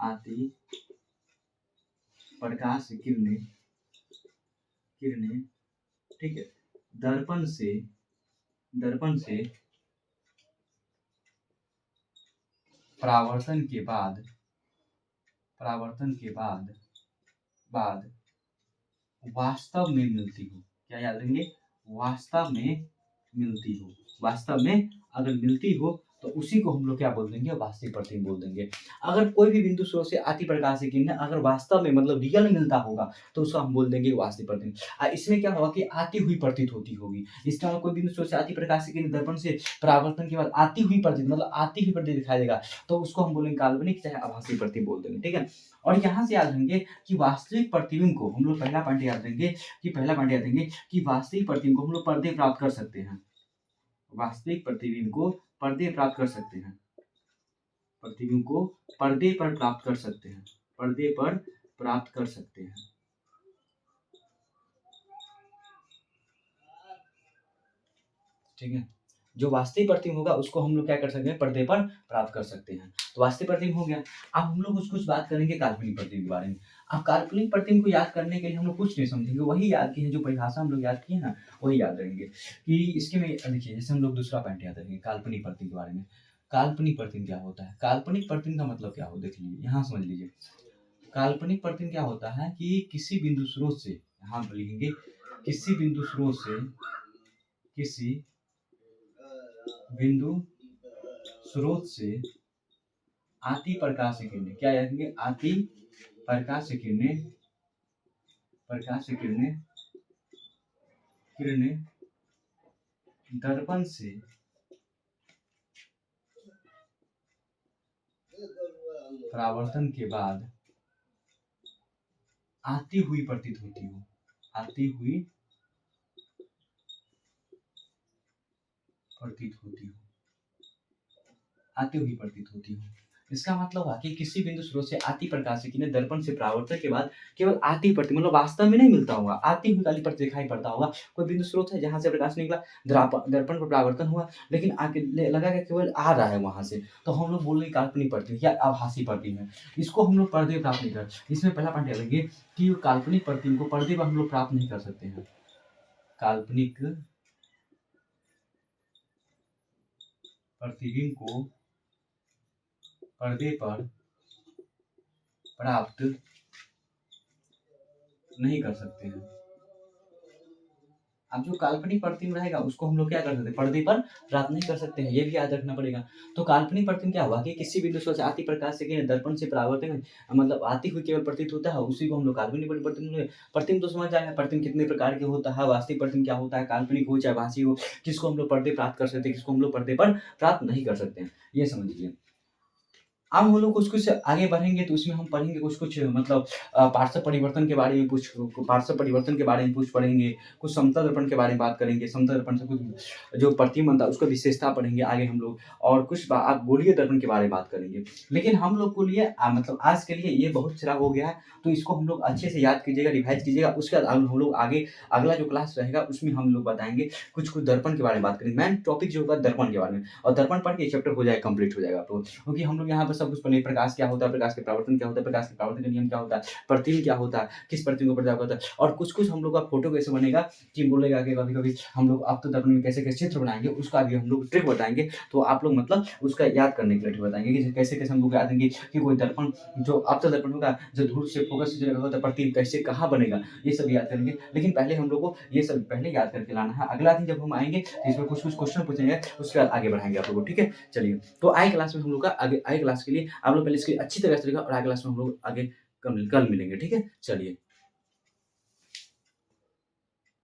आती प्रकाश किरणें, ठीक है, दर्पण से परावर्तन के बाद वास्तव में मिलती हो। क्या याद रखेंगे? वास्तव में मिलती हो। वास्तव में अगर मिलती हो तो उसी को हम लोग क्या बोल देंगे? वास्तविक प्रतिबिंब बोल देंगे। अगर कोई भी बिंदु स्रोत से अति प्रकाश की किरणें अगर वास्तव में मतलब रियल में मिलता होगा तो उसको हम बोल देंगे वास्तविक प्रतिबिंब। इसमें क्या होगा कि आती हुई प्रतीत होती होगी। इसका मतलब कोई बिंदु स्रोत से अति प्रकाश की किरणें दर्पण से परावर्तन के बाद आती हुई प्रतीत मतलब आती हुई प्रतीत दिखाई देगा, तो उसको हम बोलेंगे काल्पनिक चाहे आभासी प्रतिबिंब बोल देंगे। ठीक है। और यहाँ से याद रखेंगे कि वास्तविक प्रतिबिंब को हम लोग पहला पॉइंट याद रखेंगे कि वास्तविक प्रतिबिंब को हम लोग पर्दे प्राप्त कर सकते हैं। वास्तविक प्रतिबिंब को पर्दे प्राप्त कर सकते हैं। प्रतिबिंब को पर्दे पर प्राप्त कर सकते हैं। पर्दे पर प्राप्त कर सकते हैं। ठीक है। जो वास्तविक प्रतिबिंब होगा उसको हम लोग क्या कर सकते हैं? पर्दे पर प्राप्त कर सकते हैं। तो वास्तविक प्रतिबिंब हो गया। अब हम लोग कुछ बात करेंगे काल्पनिक प्रतिबिंब के बारे में। अब काल्पनिक प्रतिबिंब को याद करने के लिए हम लोग कुछ नहीं समझेंगे, वही याद किए हैं जो परिभाषा हम लोग याद किए ना, वही याद रहेंगे कि इसके में देखिए जैसे हम लोग दूसरा पॉइंट याद रखेंगे काल्पनिक प्रतिबिंब के बारे में। काल्पनिक प्रतिबिंब क्या होता है? काल्पनिक प्रतिबिंब का मतलब क्या हो देख लीजिए, यहाँ समझ लीजिए। काल्पनिक प्रतिबिंब क्या होता है कि किसी बिंदु स्रोत से, यहाँ पर लिखेंगे किसी बिंदु स्रोत से आती प्रकाश की किरणें, क्या लिखेंगे? आती प्रकाश की किरणें दर्पण से परावर्तन के बाद आती हुई प्रतीत होती हो। आती हुई प्रतीत होती हो। इसका मतलब है कि किसी बिंदु स्रोत से आती प्रकाश की किरणें दर्पण से परावर्तन के बाद केवल आती प्रति मतलब वास्तव में नहीं मिलता होगा, आती हुई वाली प्रति दिखाई पड़ता होगा। कोई बिंदु स्रोत है जहाँ से प्रकाश निकला, दर्पण पर परावर्तन हुआ, लेकिन आगे लगा कि केवल आ रहा है वहां से, तो हम लोग बोल रहे काल्पनिक प्रतिबिंब या आभासी प्रतिबिंब है। इसको हम लोग पर्दे प्राप्त नहीं कर। इसमें पहला पॉइंट याद रखिए कि काल्पनिक प्रतिबिंब को पर्दे पर हम लोग प्राप्त नहीं कर सकते हैं। काल्पनिक प्रतिबिंब को पर्दे पर प्राप्त नहीं कर सकते हैं। अब जो काल्पनिक प्रतिबिंब रहेगा उसको हम लोग क्या कर सकते हैं? पर्दे पर प्राप्त नहीं कर सकते हैं, ये भी याद रखना पड़ेगा। तो काल्पनिक प्रतिबिंब क्या हुआ कि किसी बिंदु स्रोत से आती प्रकाश से किरणें दर्पण से परावर्तन मतलब आती हुई केवल प्रतीत होता है, उसी को हम लोग काल्पनिक प्रतिबिंब। प्रतिबिंब तो समझ आया, प्रतिबिंब कितने प्रकार के होता है, वास्तविक प्रतिबिंब क्या होता है, काल्पनिक हो चाहे आभासी हो, किसको हम लोग पर्दे प्राप्त कर सकते हैं, किसको हम लोग पर्दे पर प्राप्त नहीं कर सकते हैं, ये समझ लीजिए। अब हम लोग कुछ-कुछ आगे बढ़ेंगे तो उसमें हम पढ़ेंगे कुछ-कुछ मतलब पार्श्व परिवर्तन के बारे में पार्श्व परिवर्तन के बारे में कुछ पढ़ेंगे, कुछ समतल दर्पण के बारे में बात करेंगे, समतल दर्पण से कुछ जो प्रतिबिंब बनता है उसका विशेषता पढ़ेंगे आगे हम लोग और कुछ आप गोलीय दर्पण के बारे में बात करेंगे। लेकिन हम लोग को लिए मतलब आज के लिए ये बहुत सारा हो गया है, तो इसको हम लोग अच्छे से याद कीजिएगा, रिवाइज़ कीजिएगा, उसके बाद हम लोग आगे अगला जो क्लास रहेगा उसमें हम लोग बताएँगे कुछ-कुछ दर्पण के बारे में बात करेंगे। मेन टॉपिक जो होगा दर्पण के बारे में और दर्पण पढ़ के ये चैप्टर हो जाएगा कंप्लीट हो जाएगा आपको। क्योंकि हम लोग यहाँ पर सब कुछ पढ़ेंगे प्रकाश क्या होता है, प्रकाश के परावर्तन क्या होता है, प्रकाश के परावर्तन का नियम क्या होता है, प्रतिबिंब क्या होता है, किस प्रतिबिंब को पर्दा होता है और कुछ-कुछ हम लोग का फोटो कैसे बनेगा कि बोलेगा कि कभी-कभी हम लोग आपतो दर्पण में कैसे-कैसे चित्र बनाएँगे, उसका भी हम लोग ट्रिक बताएँगे। तो आप लोग मतलब उसका याद करने के लिए ट्रिक बताएँगे कि कैसे-कैसे हम लोग याद करेंगे कि कोई दर्पण जो आपतो दर्पण होगा, जो दूर से फोकस से जो लगा होता है प्रतिबिंब कैसे कहाँ बनेगा, ये सब याद करेंगे। लेकिन पहले हम लोग को ये सब पहले याद करके लाना है। अगला दिन जब हम आएँगे तो इसमें कुछ-कुछ क्वेश्चन पूछेंगे, उसके बाद आगे बढ़ाएँगे आप लोग को, ठीक है? चलिए, तो आए क्लास में हम लोग का आगे आए क्लास के लिए आप लोग पहले इसकी अच्छी तरह से देखा और अगले क्लास में हम लोग आगे कल कल मिलेंगे, ठीक है? चलिए।